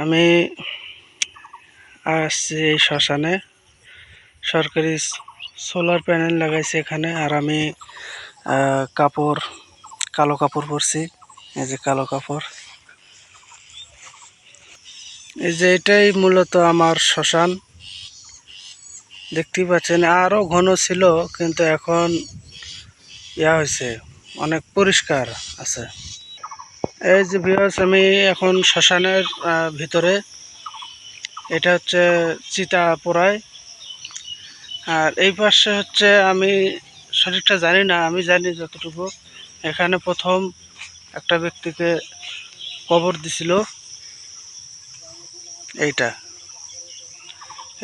আমি আসছি এই শ্মশানে। সরকারি সোলার প্যানেল লাগাইছে এখানে। আর আমি কালো কাপড় পরছি। এই যে কালো কাপড়, এই যে এটাই মূলত আমার শ্মশান। দেখতেই পাচ্ছেন, আরো ঘন ছিল কিন্তু এখন হয়েছে, অনেক পরিষ্কার আছে। এই যে ভিউয়ার্স, আমি এখন শ্মশানের ভিতরে। এটা হচ্ছে চিতা পোড়ায়। আর এই পাশে হচ্ছে, আমি সঠিকটা জানি না, আমি জানি যতটুকু, এখানে প্রথম একটা ব্যক্তিকে কবর দিছিল।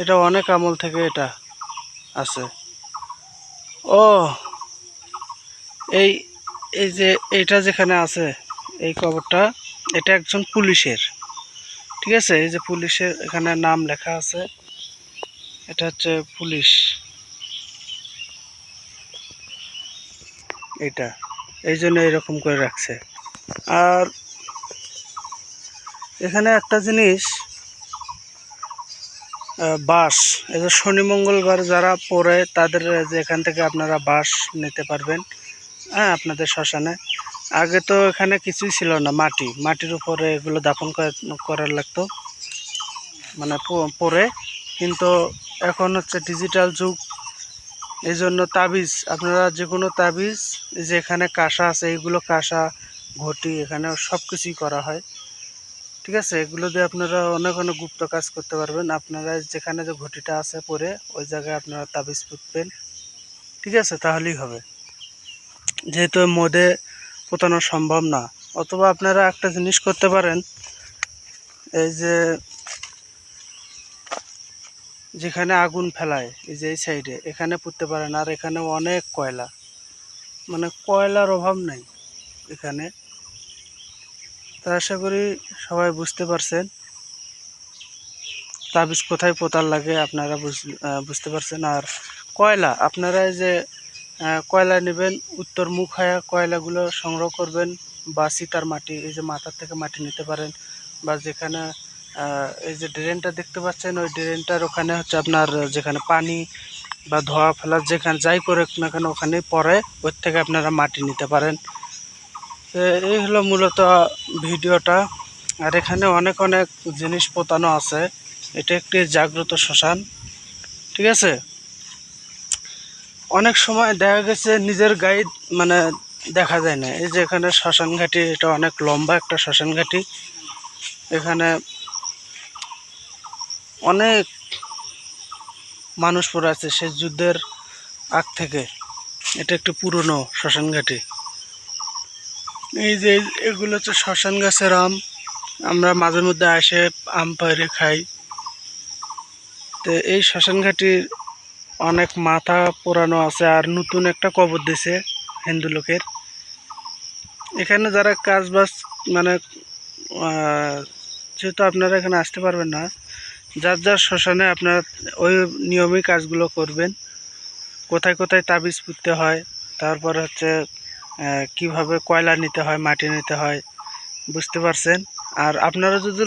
এটা অনেক আমল থেকে এটা আছে। ও এই এই যে এইটা যেখানে আছে, এই কবরটা, এটা একজন পুলিশের। ঠিক আছে, এই যে পুলিশের এখানে নাম লেখা আছে, এটা হচ্ছে পুলিশ। এটা এই জন্য এরকম করে রাখছে। আর এখানে একটা জিনিস, বাস, এই যে শনি মঙ্গলবার যারা পড়ে তাদের যে এখান থেকে আপনারা বাস নিতে পারবেন। হ্যাঁ, আপনাদের শ্মশানে। আগে তো এখানে কিছুই ছিল না, মাটির উপরে এগুলো দাফন করার লাগতো, মানে পরে। কিন্তু এখন হচ্ছে ডিজিটাল যুগ, এই জন্য তাবিজ, আপনারা যে কোনো তাবিজ, যে এখানে কাঁসা আছে, এইগুলো কাঁসা, ঘটি, এখানে সব কিছুই করা হয়। ঠিক আছে, এগুলো দিয়ে আপনারা অনেক অনেক গুপ্ত কাজ করতে পারবেন। আপনারা যেখানে যে ঘটিটা আছে পরে, ওই জায়গায় আপনারা তাবিজ পুঁতবেন। ঠিক আছে, তাহলেই হবে, যেহেতু মদে পোতানো সম্ভব না। অথবা আপনারা একটা জিনিস করতে পারেন, এই যে যেখানে আগুন ফেলায়, এই যে এই সাইডে, এখানে পুঁততে পারেন। আর এখানে অনেক কয়লা, মানে কয়লার অভাব নেই এখানে। তা আশা করি সবাই বুঝতে পারছেন তাবিজ কোথায় পোতার লাগে, আপনারা বুঝতে পারছেন। আর কয়লা, আপনারা এই যে কয়লা নেবেন, উত্তর মুখ হয়ে কয়লাগুলো সংগ্রহ করবেন। বা চিতার মাটি, এই যে মাথার থেকে মাটি নিতে পারেন। বা যেখানে এই যে ড্রেনটা দেখতে পাচ্ছেন, ওই ড্রেনটার ওখানে হচ্ছে আপনার যেখানে পানি বা ধোয়া ফেলার যেখানে যাই করে না কেন, ওখানে পরে ওর থেকে আপনারা মাটি নিতে পারেন। এই হলো মূলত ভিডিওটা। আর এখানে অনেক অনেক জিনিস পোতানো আছে। এটা একটি জাগ্রত শ্মশান। ঠিক আছে, অনেক সময় দেখা গেছে নিজের গাইড মানে দেখা যায় না। এই যে এখানে শ্মশান ঘাটি, এটা অনেক লম্বা একটা শ্মশান ঘাটি। এখানে অনেক মানুষ পড়ে আছে সে যুদ্ধের আগ থেকে। এটা একটু পুরনো শ্মশান ঘাটি। এই যে এগুলো হচ্ছে শ্মশান গাছের আম। আমরা মাঝে মধ্যে আসে আম পাড়ে খাই। তো এই শ্মশান ঘাটির অনেক মাথা পোড়ানো আছে। আর নতুন একটা কবর দিছে হিন্দু লোকের। এখানে যারা কাজ বাজ, মানে যেহেতু আপনারা এখানে আসতে পারবেন না, যার যার শ্মশানে আপনারা ওই নিয়মিক কাজগুলো করবেন। কোথায় কোথায় তাবিজ পুঁততে হয়, তারপর হচ্ছে কিভাবে কয়লা নিতে হয়, মাটি নিতে হয়, বুঝতে পারছেন। আর আপনারা যদি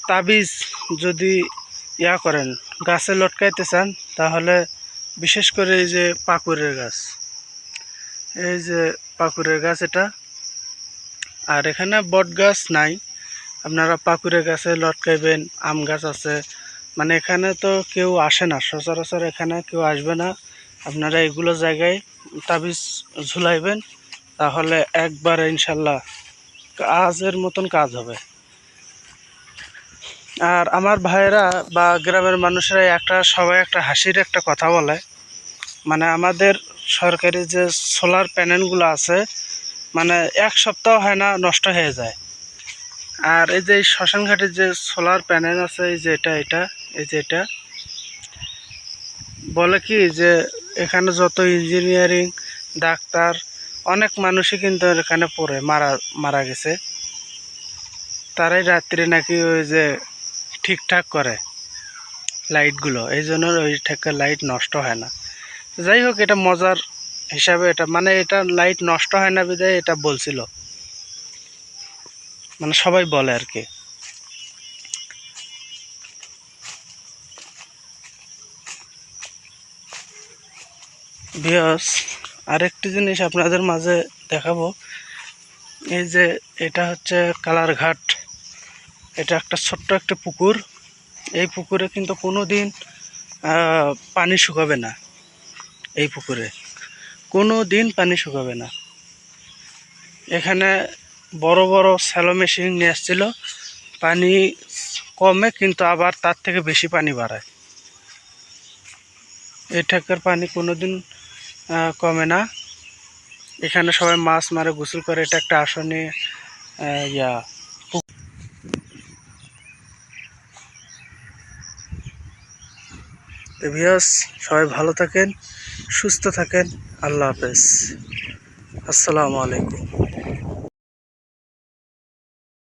তাবিজ যদি করেন, গাছে লটকাইতে চান, তাহলে বিশেষ করে এই যে পাকুড়ের গাছ, এই যে পাকুড়ের গাছ এটা। আর এখানে বট গাছ নাই, আপনারা পাকুড়ের গাছে লটকাইবেন। আম গাছ আছে, মানে এখানে তো কেউ আসে না সচরাচর, এখানে কেউ আসবে না। আপনারা এগুলো জায়গায় তাবিজ ঝুলাইবেন, তাহলে একবারে ইনশাল্লাহ কাজের মতন কাজ হবে। আর আমার ভাইয়েরা বা গ্রামের মানুষেরা সবাই একটা হাসির একটা কথা বলে, মানে আমাদের সরকারি যে সোলার প্যানেলগুলো আছে, মানে এক সপ্তাহ হয় না নষ্ট হয়ে যায়। আর এই যে শ্মশান ঘাটের যে সোলার প্যানেল আছে, এই যে এটা এই যে এটা বলে কি, যে এখানে যত ইঞ্জিনিয়ারিং, ডাক্তার, অনেক মানুষই কিন্তু এখানে পড়ে মারা গেছে। তারাই রাত্রে নাকি ওই যে ঠিকঠাক করে লাইটগুলো, এই জন্য ওই থেকে লাইট নষ্ট হয় না। যাই হোক, এটা মজার হিসাবে, এটা মানে এটা লাইট নষ্ট হয় না বিধায় এটা বলছিল। মানে সবাই বলে আর কি। ভিউয়ার্স, আরেকটি জিনিস আপনাদের মাঝে দেখাবো। এই যে এটা হচ্ছে কালারঘাট, এটা একটা ছোট্ট একটা পুকুর। এই পুকুরে কিন্তু কোনো দিন পানি শুকাবে না। এই পুকুরে কোনো দিন পানি শুকাবে না। এখানে বড় বড় স্যালো মেশিন নিয়ে আসছিল, পানি কমে কিন্তু আবার তার থেকে বেশি পানি বাড়ায়। এটাকার পানি কোনোদিন কমে না। এখানে সবাই মাছ মারে, গোসল করে। এটা একটা আসনে ইয়া। তো ভিউয়ার্স, সবাই ভালো থাকেন, সুস্থ থাকেন। আল্লাহ হাফেজ, আসসালামু আলাইকুম।